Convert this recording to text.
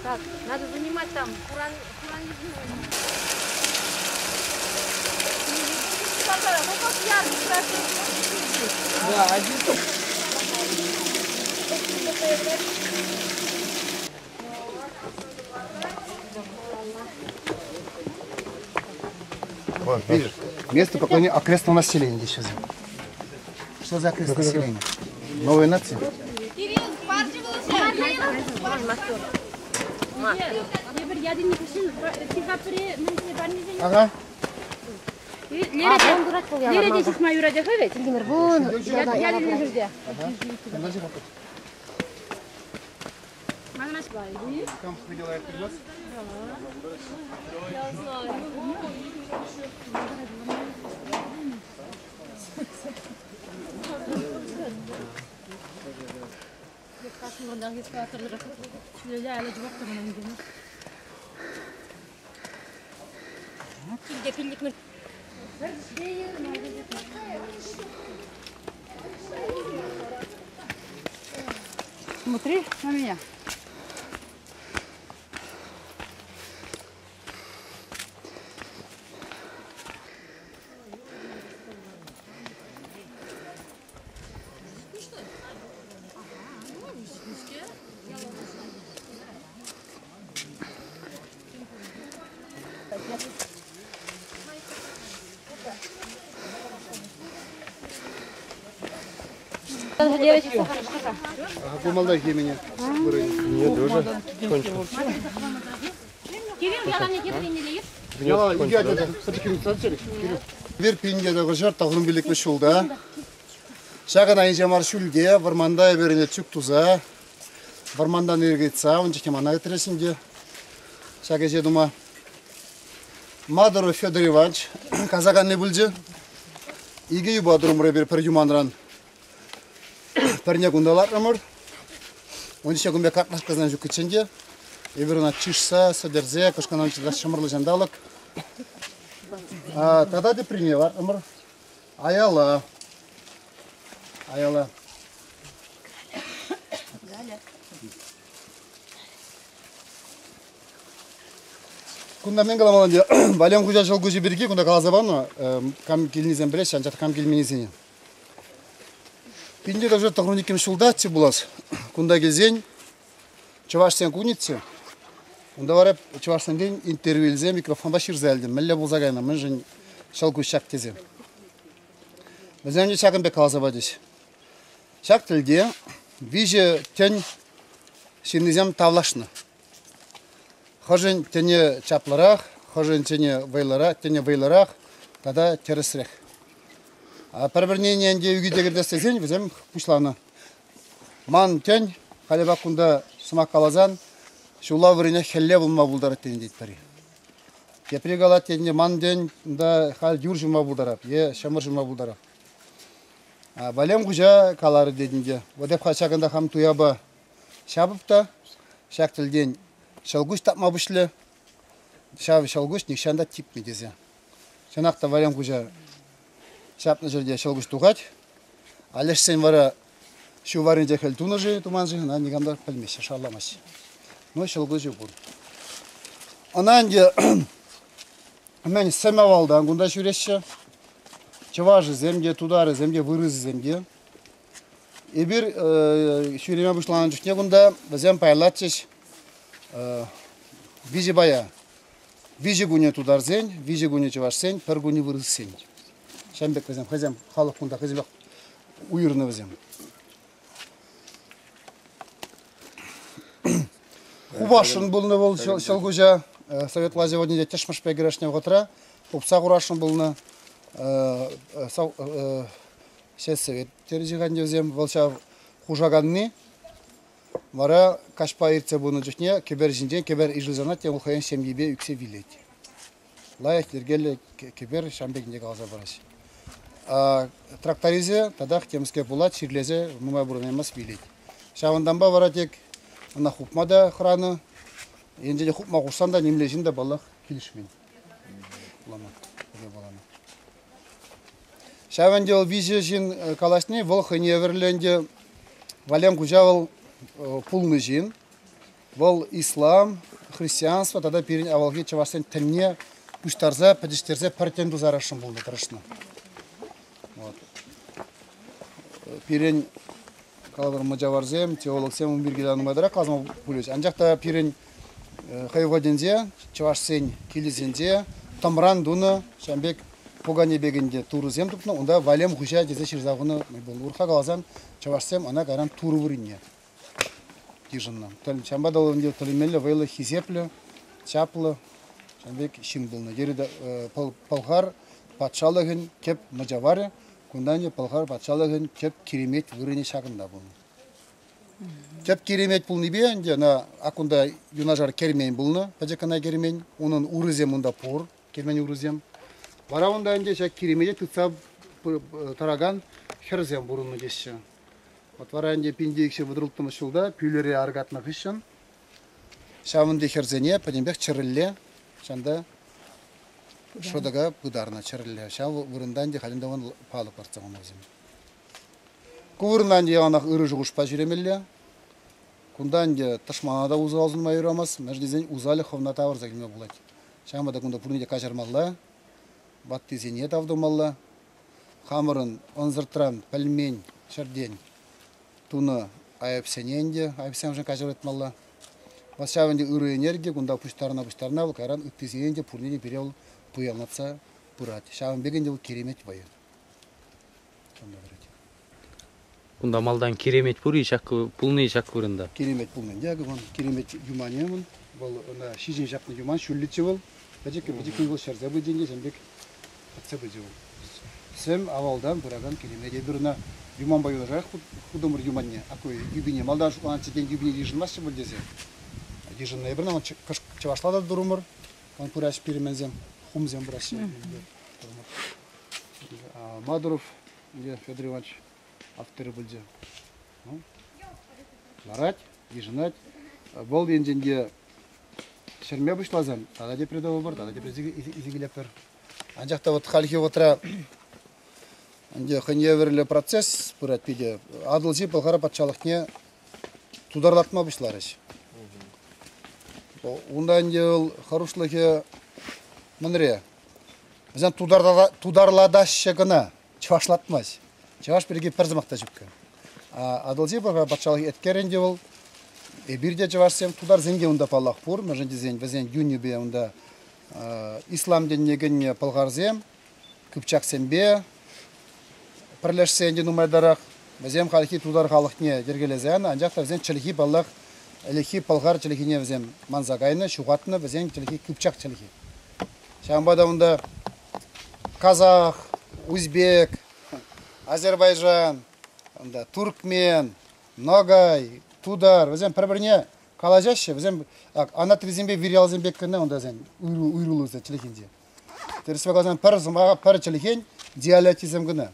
Так, надо занимать там Куран Да, один. Вот, видишь, место поклонения окрестного населения здесь сейчас. Что за окрестное население? Новая нация? Ага. Nerede çıkma yürüyecek evet? Там видела я приглас. Смотри на меня. Помолдай меня. Нет, уже кончил. Bir pingede koşar takım birlikte şulda. Şakan ayın jamar şulge, varmanda berine çık tuza. Varmandan ergetsa, onca kemana getiresin diye. Şakece duma. Madaro Fedor Ivанович, Kazakan ne bulcu? İyi yuba durumura bir perjumandıran. Pernya gundalar ramur. Onun için gün bekartlas kazanıcı küçünce. Everuna çişsa, sadırze, koşkanan içinde şamırlı jandalık. Тогда ты приняла, Амр. Аяла. Аяла. Кунда мен каламалан же балем кужа жол кужи бирги кунда калазабан кам килнизен билеш анча кам килменизен. Пинде даже тохрониким шулдатчы булас. Кунда кезен чувашсен куницы. Унда барып чувашсен ден интервьюлзе микрофонда ширзелдим. Мелле булзагайна мен жин шал кушак кезем. Беземде чакын бек калазабадыш. Шак тилге виже тен ширнизем тавлашны. Хожен тене чапларах, хожен тене вейларах, тогда тересрех. А перебернение инде үгидегерде сезен, безем пушланы. Ман тен, халеба кунда сымак калазан, шула врине хелле булма булдарат тен дейт пари. Кепрегала тенде ман ден да хал юр жума булдарап, шамыр жума булдарап. Балем кужа калары дединде. Водеп хачагында хам туяба шабыпта, шак тилден шалгуш тапма бушлы, шабы шалгуш нишанда тип медезе. Шанақта варям кужа шапны жерде шалгуш тугать, алеш сен вара шу варен жехел тунажы, туманжы, на нигамдар пельмеш, шалламаш. Ну шалгуш жу бур. Ананде мен семавалда ангунда шүрешші, чыважы земде, тудары земде, вырызы земде. Эбир шүреме бушланын жүхне гунда, бізем пайлатчыш, виже бая, виже гуне тудар зен, виже гуне чуваш сен, пер гуне вырыз сен. Шамбек везем, хазем, халық кунда хазем уйырны везем. Хубашын бұлны бол шалгужа, Совет влазе водниде тешмаш пегерешне вғытра, Хупса құрашын бұлны шет совет тережиғанде везем, волша хужаганны, Вара кашпа ирце буны жүхне, кебер жинден, кебер ижылзана, тем ұлхайын семгебе үксе вилет. Лайық дергелі кебер шамбегінде қалза бараш. Тракторизе, тадақ теміске бұлат, ширлезе, мұмай бұрынаймас вилет. Шавындан ба вара тек, ана хупмада қыраны, енжеде хупма құшсан да, немлежін да балақ келішмен. Шаванде ол визижин калашны вол хыневерленде валем кужавал пулны жин. Вол ислам, христианство, тогда перен авалги чавастен темне пуштарза, падиштерзе партенду зарашын болды тырышны. Вот. Перен калабыр мажаварзем, теолог сем умбиргедан мадара казма пулеш. Анжакта перен хайвадензе, чавашсен килизензе, тамран дуны, шамбек погане бегенде турузем тупны, онда валем хужа дезе ширзагыны был урха галазан чавашсем ана гаран туру выринне. Тижинна. Шамба далынде төлемелі вайлы хизеплі, чаплы, шамбек шин болны. Жерді палғар патшалығын кеп мажавары, күнданде палғар патшалығын кеп керемет вырыне шағында болны. Кеп керемет болны бе, акунда юнажар кермейн болны, пәжекана кермейн, оның урызем онда пор, кермейн урызем. Бара онда önce şak kirimece tutsa taragан херзем бурунну деші. Вот варанде пиндекші выдрылтымы шулда, пүйлері аргатна хышын. Шавынды херзене, падембек чырылле, шанда шодага бұдарна чырылле. Шав вырындан де халінде он палық барцағын өзім. Кувырынан де анақ ұры жұғышпа жүремелле. Кундан де ташманада узы алзынма юрамас, мәждезен узалы ховната аварза келме болады. Шамада кунда пұрнеде кажармалла. Батты зене тавдымалла, хамырын онзыртран, пәлмень, шардень, туны айыпсененде, айыпсен жын кажыр етмалла. Басшавынде үрі энергия, күнда пұштарына бұл, кайран үттізенде пұрнеде берел пұялнатса пұрат. Шавын бегенде бұл керемет байы. Күнда малдан керемет пұры, пұлны шақ көрінді. Керемет пұлмен, керемет юманемін, бұл шижен жақны юман, шүллетші бұл. Бәжекі бұл шарзабы денге, жәмбек атсабы жау. Сәм авалдан бұраған керемет. Едіріна юман байы жайық құдымыр юманне. Акой юбине, малдан шуқанан чекен юбине ежінмасшы бұл дезе. Ежінна ебірна, он чавашлада дұрымыр. Он пұраш перемензем, хумзем бұрашы. Мадуров, Федор Иванович, авторы бұл же. Ларать, ежінат. Бұл енженде шерме бұшлазан, тада деп предовы бар, тада деп изигілепер. Анжақта вот халхи отра, анде хыневерлі процесс бұрат пиде. Адылжи бұлғара патшалықне тударлатма бұшларыш. Онда анде ол харушлығы мұнре. Бізден тударладашы ғына чавашлатмас. Чаваш бірге перзімақта жүпкі. Адылжи бұлғара патшалығы еткерінде ол бирде чавашсем тудар зенге онда паллах пур, мәженде зен, везен юнибе онда ислам деннегенне палгарзем, күпчаксембе, пірлешсенде нумайдарақ, везем халхи тудар халықне дергелезен, анжақта везен чілхи паллах, әлихи палгар чілхине везем манзагайны, шуғатны, везен чілхи күпчак чілхи. Шамбада онда казах, узбек, Азербайжан, онда туркмен, ногай, тудар, везем бір-біріне қалажашы, везем ана тризембе вириалзембек кіне, онда зен уйрулузда чілікенде. Тересбек азан пір чілікен диалетизм кіне.